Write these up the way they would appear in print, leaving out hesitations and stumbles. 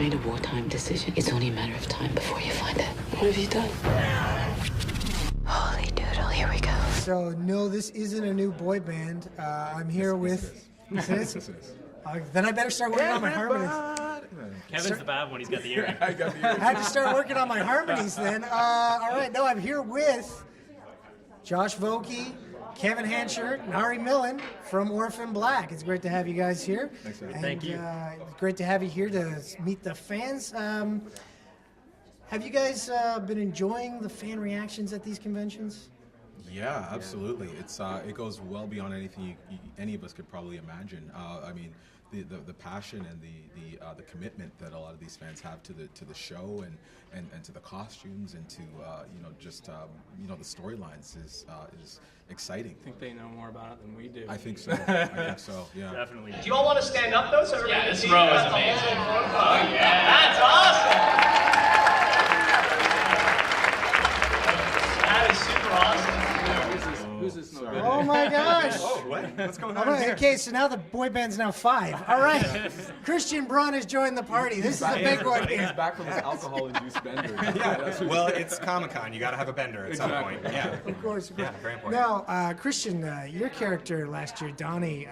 made a wartime decision. It's only a matter of time before you find it. What have you done? Holy doodle, here we go. So, no, this isn't a new boy band. I'm here with... This is? Then I better start working on my harmonies. Kevin's the bad one, he's got the earring. I have to start working on my harmonies then. All right, no, I'm here with Josh Vokey, Kevin Hanchard, and Ari Millen from Orphan Black. It's great to have you guys here. Thanks, man. Thank you. It's great to have you here to meet the fans. Have you guys been enjoying the fan reactions at these conventions? Yeah, absolutely. It goes well beyond anything any of us could probably imagine. I mean, the passion and the commitment that a lot of these fans have to the show and to the costumes and to just the storylines is exciting. I think they know more about it than we do. I think so. Yeah. Definitely. Do you all want to stand up though? So Yeah, this row is amazing. Oh yeah, that's awesome. That is super awesome. Who's this? No good? Oh my gosh! Oh, what? What's going on All right, here? okay, so now the boy band's now 5. All right, Kristian Bruun has joined the party. This is a big one He's here. back from his alcohol-induced bender. Well, it's ComiCon. You got to have a bender at some point. Yeah. Of course. Yeah, very important. Now, Kristian, your character last year, Donny,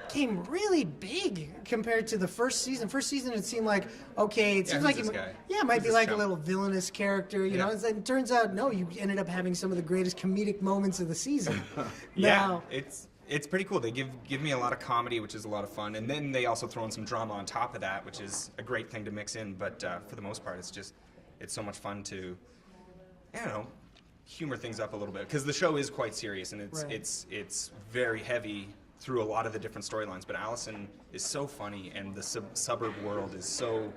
came really big compared to the first season. First season, it seemed like, okay, it seems like this guy? it might be this like a chump? little villainous character, you know. And it turns out, no, you ended up having some of the greatest comedic moments of the season. Now, It's pretty cool. They give me a lot of comedy, which is a lot of fun, and then they also throw in some drama on top of that, which is a great thing to mix in. But for the most part, it's so much fun to, humor things up a little bit, because the show is quite serious and it's very heavy through a lot of the different storylines. But Allison is so funny, and the suburb world is so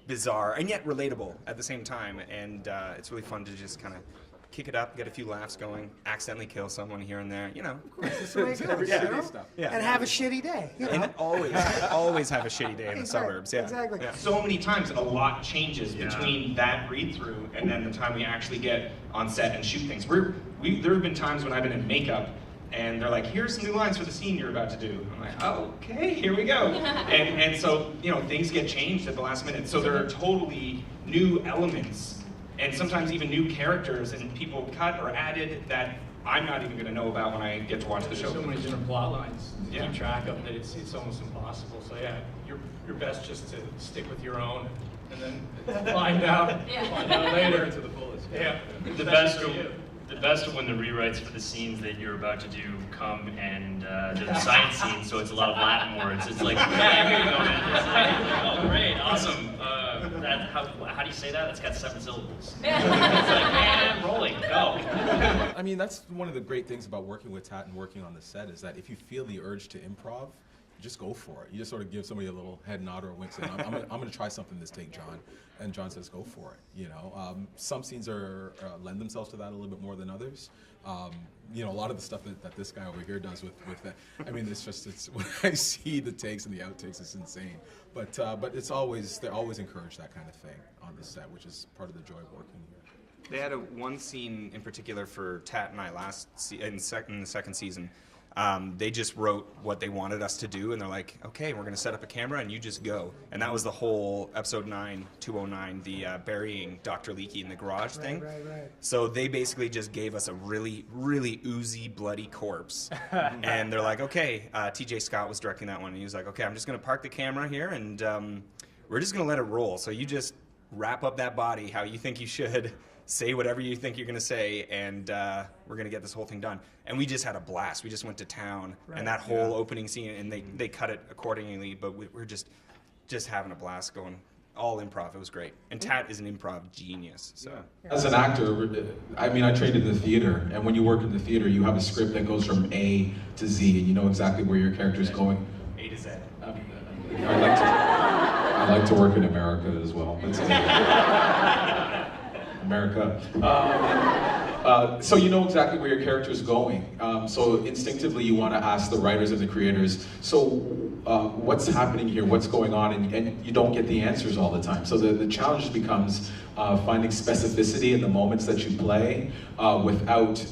bizarre and yet relatable at the same time, and it's really fun to just kind of kick it up, get a few laughs going, accidentally kill someone here and there, that's the way it goes, you know? Yeah. And have a shitty day. You know? And always have a shitty day in the suburbs. Yeah. Exactly. Yeah. So many times a lot changes between that read through and then the time we actually get on set and shoot things. There have been times when I've been in makeup and they're like, here's some new lines for the scene you're about to do. I'm like, oh, okay, here we go. And so, things get changed at the last minute. So there are totally new elements and sometimes even new characters and people cut or added that I'm not even going to know about when I get to watch the show. There's so many different plot lines to Yeah. keep track of that it's almost impossible. So yeah, you're best just to stick with your own and then find out later to the fullest. Yeah. The best are when the rewrites for the scenes that you're about to do come and they're the science scenes, so it's a lot of Latin words. It's like, yeah, here you go, man. It's like, oh, great, awesome. How do you say that? That's got 7 syllables. It's like, man, rolling, go. I mean, that's one of the great things about working with Tat and working on the set is that if you feel the urge to improv, just go for it. You just sort of give somebody a little head nod or a wink, saying, I'm going to try something this take, John. And John says, go for it. Some scenes lend themselves to that a little bit more than others. A lot of the stuff that this guy over here does with that, I mean, it's when I see the takes and the outtakes, it's insane. But they always encourage that kind of thing on the set, which is part of the joy of working here. They had one scene in particular for Tat and I in the second season. They just wrote what they wanted us to do, and they're like, okay, we're going to set up a camera, and you just go. And that was the whole episode 209, the burying Dr. Leakey in the garage thing. Right. So they basically just gave us a really, really oozy, bloody corpse. And they're like, okay, TJ Scott was directing that one, and he was like, okay, I'm just going to park the camera here, and we're just going to let it roll. So you just wrap up that body how you think you should, say whatever you think you're going to say, and we're going to get this whole thing done. And we just had a blast. We just went to town, and that whole opening scene, and they cut it accordingly, but we're just having a blast going all improv. It was great. And Tat is an improv genius. So. As an actor, I mean, I trained in the theater, and when you work in the theater, you have a script that goes from A to Z, and you know exactly where your character's going. A to Z. I like to work in America as well. America. So you know exactly where your character is going. So instinctively you want to ask the writers and the creators, so what's happening here, what's going on, and you don't get the answers all the time. So the challenge becomes finding specificity in the moments that you play without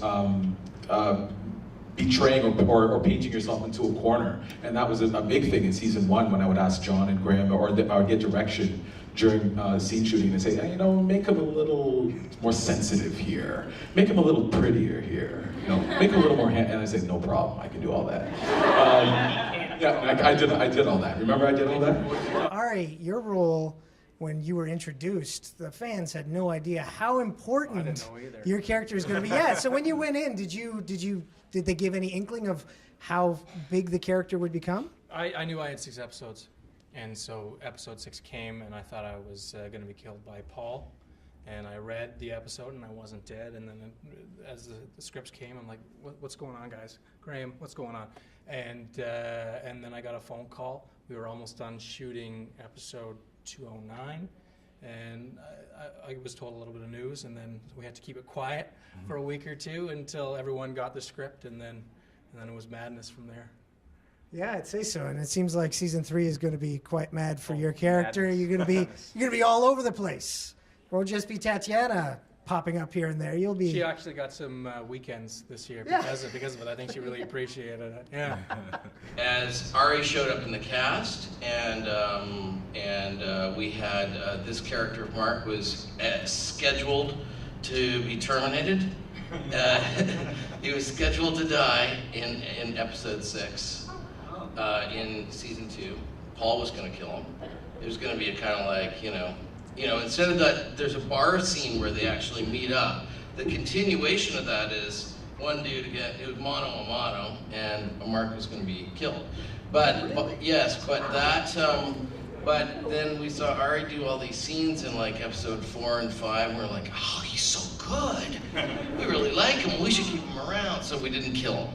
betraying or painting yourself into a corner. And that was a big thing in season 1 when I would ask John and Graham, or I would get direction during scene shooting and say, hey, you know, make him a little more sensitive here. Make him a little prettier here. You know, make him a little more and I said, no problem, I can do all that. Yeah, I did all that. Remember I did all that? Ari, your role, when you were introduced, the fans had no idea how important your character is going to be. Yeah, so when you went in, did they give any inkling of how big the character would become? I knew I had 6 episodes, and so episode 6 came, and I thought I was going to be killed by Paul, and I read the episode, and I wasn't dead, and then as the scripts came, I'm like, what's going on, guys? Graham, what's going on? And then I got a phone call. We were almost done shooting episode 209, and I was told a little bit of news, and then we had to keep it quiet for a week or two until everyone got the script, and then it was madness from there. Yeah, I'd say so. And it seems like season 3 is going to be quite mad for your character. You're going to be all over the place. It won't just be Tatiana popping up here and there. You'll be. She actually got some weekends this year because of it. I think she really appreciated it. Yeah. As Ari showed up in the cast, and we had this character of Mark was scheduled to be terminated. He was scheduled to die in episode 6. In season 2, Paul was going to kill him. It was going to be a kind of like, you know, instead of that, there's a bar scene where they actually meet up. The continuation of that is one dude again, it was mano a mano, and Mark was going to be killed. But then we saw Ari do all these scenes in like episode 4 and 5, and we're like, oh, he's so good. We really like him. We should keep him around. So we didn't kill him.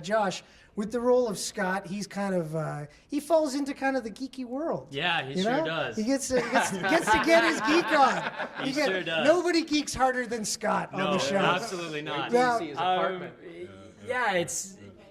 Josh, with the role of Scott, he's kind of he falls into kind of the geeky world. Yeah, he sure does. He gets to get his geek on. He sure does. Nobody geeks harder than Scott on the show. No, absolutely not. Now, yeah,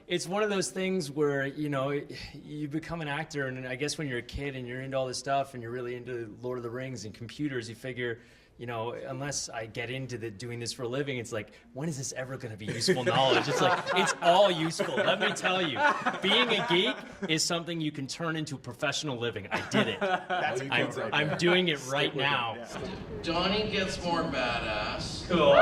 it's one of those things where, you know, you become an actor, and I guess when you're a kid and you're into all this stuff and you're really into Lord of the Rings and computers, you figure, you know, unless I get into doing this for a living, it's like, when is this ever going to be useful knowledge? It's like, it's all useful. Let me tell you, being a geek is something you can turn into a professional living. I did it. I'm doing it right now. Donny gets more badass. Cool.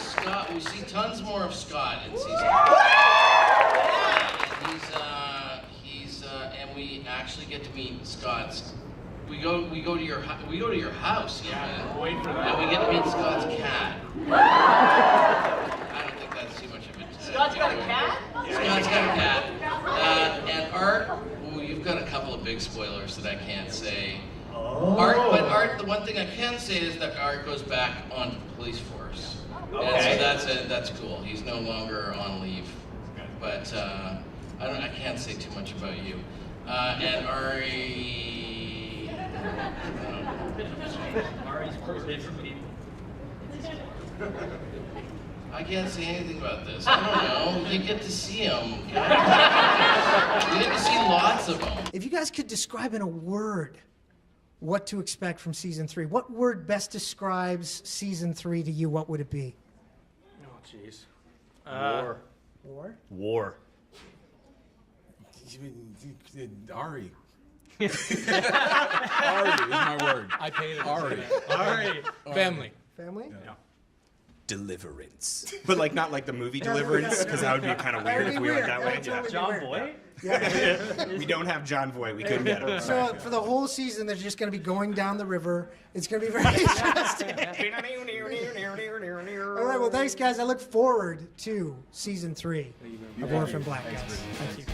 Scott, we see tons more of Scott in season 3. And we actually get to meet Scott's. We go to your house, yeah. Wait for that. And we get to meet Scott's cat. I don't think that's too much of it. Scott's got a cat? Scott's got a cat. And Art, well, you've got a couple of big spoilers that I can't say. Art, the one thing I can say is that Art goes back onto the police force. Okay. And so that's cool. He's no longer on leave. But I can't say too much about you. And Ari. Ari's birthday for me. I can't say anything about this. I don't know. You get to see him. You get to see lots of them. If you guys could describe in a word what to expect from season 3, what word best describes season 3 to you? What would it be? Oh, jeez. War. War? War. Ari. Ari is my word. I paid it. Ari. Family. Family? Yeah. Deliverance. But like not like the movie Deliverance, because that would be kind of weird if we went that way. Yeah. John Boy? Yeah. We don't have John Voight. We couldn't get him. So for the whole season, they're just going to be going down the river. It's going to be very interesting. All right, well, thanks, guys. I look forward to season 3 of Orphan Black, guys. Thank you.